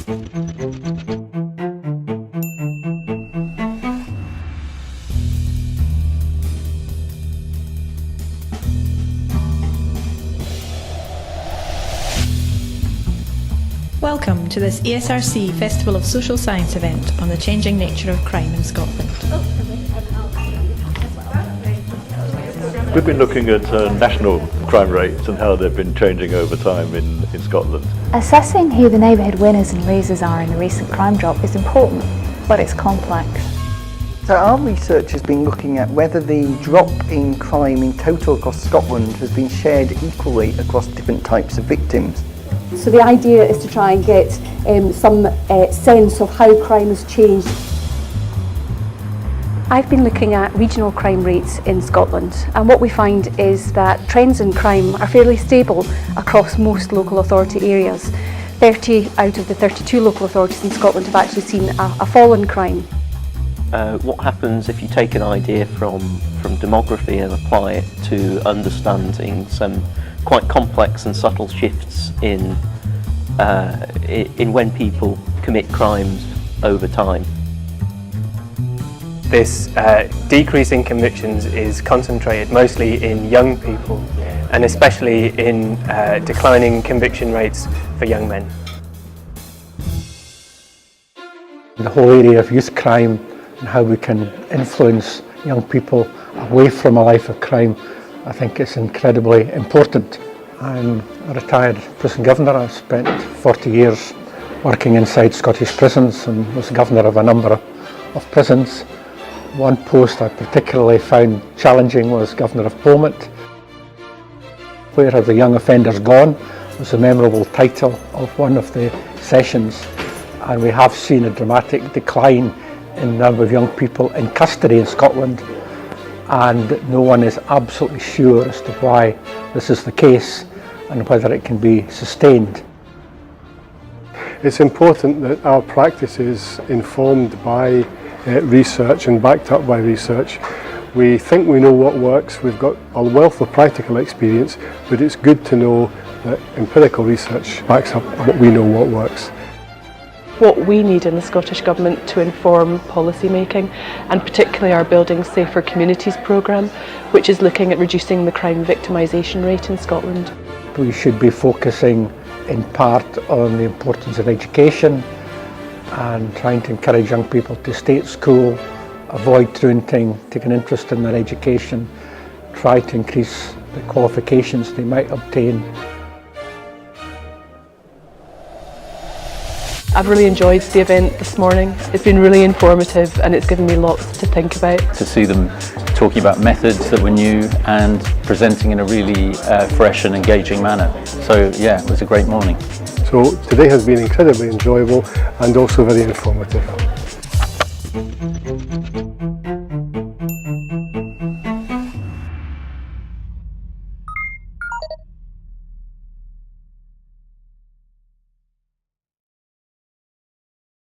Welcome to this ESRC Festival of Social Science event on the changing nature of crime in Scotland. We've been looking at national crime rates and how they've been changing over time in Scotland. Assessing who the neighbourhood winners and losers are in the recent crime drop is important, but it's complex. So our research has been looking at whether the drop in crime in total across Scotland has been shared equally across different types of victims. So the idea is to try and get some sense of how crime has changed. I've been looking at regional crime rates in Scotland, and what we find is that trends in crime are fairly stable across most local authority areas. 30 out of the 32 local authorities in Scotland have actually seen a fall in crime. What happens if you take an idea from demography and apply it to understanding some quite complex and subtle shifts in when people commit crimes over time? This decrease in convictions is concentrated mostly in young people, and especially in declining conviction rates for young men. The whole area of youth crime and how we can influence young people away from a life of crime, I think it's incredibly important. I'm a retired prison governor. I've spent 40 years working inside Scottish prisons and was governor of a number of prisons. One post I particularly found challenging was Governor of Polmont. Where Have the Young Offenders Gone was the memorable title of one of the sessions, and we have seen a dramatic decline in the number of young people in custody in Scotland, and no one is absolutely sure as to why this is the case and whether it can be sustained. It's important that our practice is informed by research and backed up by research. We think we know what works, we've got a wealth of practical experience, but it's good to know that empirical research backs up what we know what works. What we need in the Scottish Government to inform policy making, and particularly our Building Safer Communities programme, which is looking at reducing the crime victimisation rate in Scotland. We should be focusing in part on the importance of education and trying to encourage young people to stay at school, avoid truanting, take an interest in their education, try to increase the qualifications they might obtain. I've really enjoyed the event this morning. It's been really informative and it's given me lots to think about. To see them talking about methods that were new and presenting in a really fresh and engaging manner. So yeah, it was a great morning. So today has been incredibly enjoyable and also very informative.